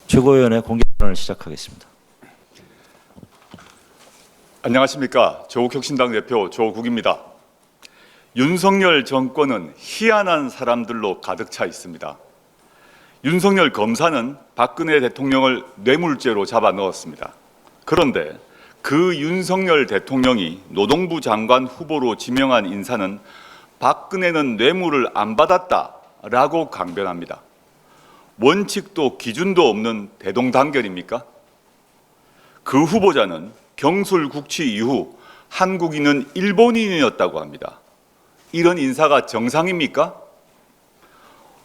최고위원회 공개론을 시작하겠습니다. 안녕하십니까. 조국혁신당 대표 조국입니다. 윤석열 정권은 희한한 사람들로 가득 차 있습니다. 윤석열 검사는 박근혜 대통령을 뇌물죄로 잡아 넣었습니다. 그런데 그 윤석열 대통령이 노동부 장관 후보로 지명한 인사는 박근혜는 뇌물을 안 받았다라고 강변합니다. 원칙도 기준도 없는 대동단결입니까? 그 후보자는 경술 국치 이후 한국인은 일본인이었다고 합니다. 이런 인사가 정상입니까?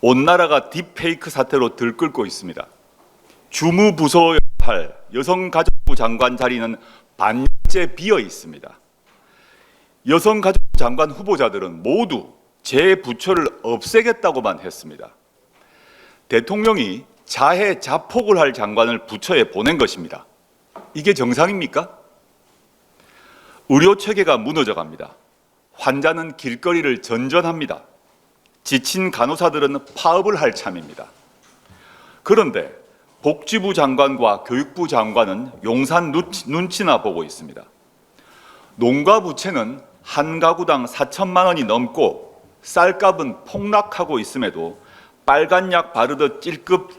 온 나라가 딥페이크 사태로 들끓고 있습니다. 주무부서의 역할, 여성가족부 장관 자리는 반년째 비어 있습니다. 여성가족부 장관 후보자들은 모두 제 부처를 없애겠다고만 했습니다. 대통령이 자해 자폭을 할 장관을 부처에 보낸 것입니다. 이게 정상입니까? 의료 체계가 무너져 갑니다. 환자는 길거리를 전전합니다. 지친 간호사들은 파업을 할 참입니다. 그런데 복지부 장관과 교육부 장관은 용산 눈치나 보고 있습니다. 농가 부채는 한 가구당 4천만 원이 넘고 쌀값은 폭락하고 있음에도 빨간 약 바르듯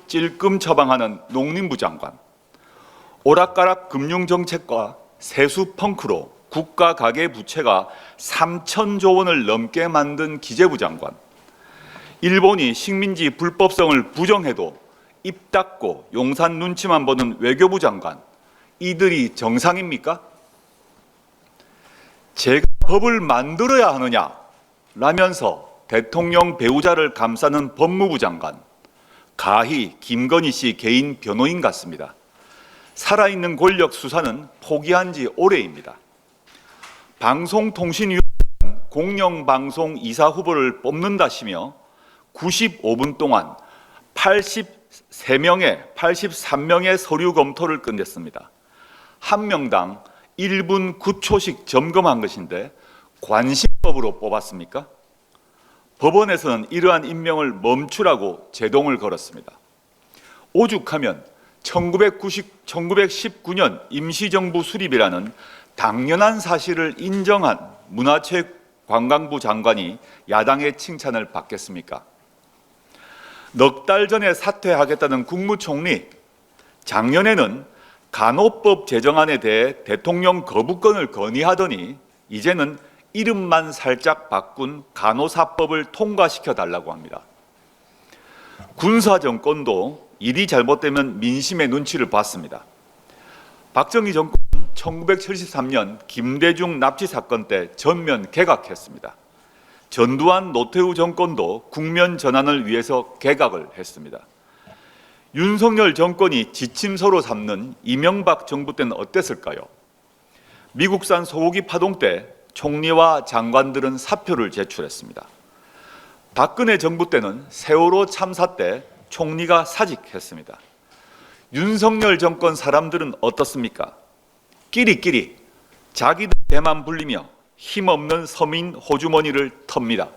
찔끔 처방하는 농림부 장관, 오락가락 금융정책과 세수 펑크로 국가 가계 부채가 3천조 원을 넘게 만든 기재부 장관, 일본이 식민지 불법성을 부정해도 입 닫고 용산 눈치만 보는 외교부 장관, 이들이 정상입니까? 제가 법을 만들어야 하느냐 라면서 대통령 배우자를 감싸는 법무부 장관, 가히 김건희 씨 개인 변호인 같습니다. 살아있는 권력 수사는 포기한 지 오래입니다. 방송통신위원회는 공영방송 이사 후보를 뽑는다시며 95분 동안 83명의 서류 검토를 끝냈습니다. 한 명당 1분 9초씩 점검한 것인데 관심법으로 뽑았습니까? 법원에서는 이러한 임명을 멈추라고 제동을 걸었습니다. 오죽하면 1919년 임시정부 수립이라는 당연한 사실을 인정한 문화체육관광부 장관이 야당의 칭찬을 받겠습니까? 넉 달 전에 사퇴하겠다는 국무총리, 작년에는 간호법 제정안에 대해 대통령 거부권을 건의하더니 이제는 이름만 살짝 바꾼 간호사법을 통과시켜 달라고 합니다. 군사정권도 일이 잘못되면 민심의 눈치를 봤습니다. 박정희 정권은 1973년 김대중 납치 사건 때 전면 개각했습니다. 전두환 노태우 정권도 국면 전환을 위해서 개각을 했습니다. 윤석열 정권이 지침서로 삼는 이명박 정부 때는 어땠을까요? 미국산 소고기 파동 때 총리와 장관들은 사표를 제출했습니다. 박근혜 정부 때는 세월호 참사 때 총리가 사직했습니다. 윤석열 정권 사람들은 어떻습니까? 끼리끼리 자기들 배만 불리며 힘없는 서민 호주머니를 텁니다.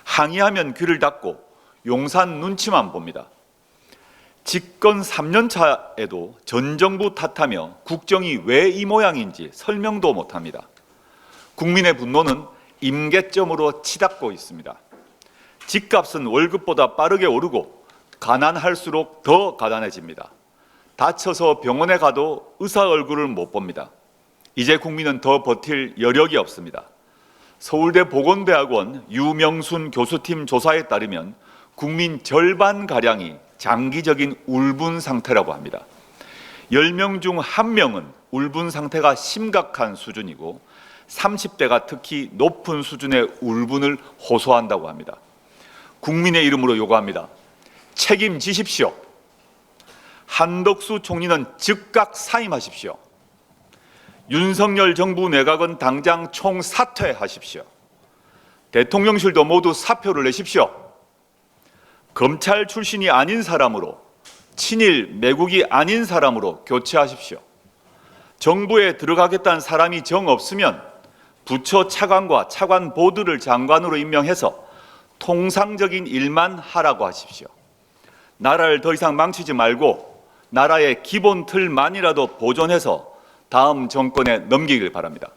항의하면 귀를 닫고 용산 눈치만 봅니다. 집권 3년 차에도 전 정부 탓하며 국정이 왜 이 모양인지 설명도 못합니다. 국민의 분노는 임계점으로 치닫고 있습니다. 집값은 월급보다 빠르게 오르고 가난할수록 더 가난해집니다. 다쳐서 병원에 가도 의사 얼굴을 못 봅니다. 이제 국민은 더 버틸 여력이 없습니다. 서울대 보건대학원 유명순 교수팀 조사에 따르면 국민 절반가량이 장기적인 울분 상태라고 합니다. 10명 중 1명은 울분 상태가 심각한 수준이고 30대가 특히 높은 수준의 울분을 호소한다고 합니다. 국민의 이름으로 요구합니다. 책임지십시오. 한덕수 총리는 즉각 사임하십시오. 윤석열 정부 내각은 당장 총사퇴하십시오. 대통령실도 모두 사표를 내십시오. 검찰 출신이 아닌 사람으로, 친일 매국이 아닌 사람으로 교체하십시오. 정부에 들어가겠다는 사람이 정 없으면 부처 차관과 차관 보드를 장관으로 임명해서 통상적인 일만 하라고 하십시오. 나라를 더 이상 망치지 말고 나라의 기본 틀만이라도 보존해서 다음 정권에 넘기길 바랍니다.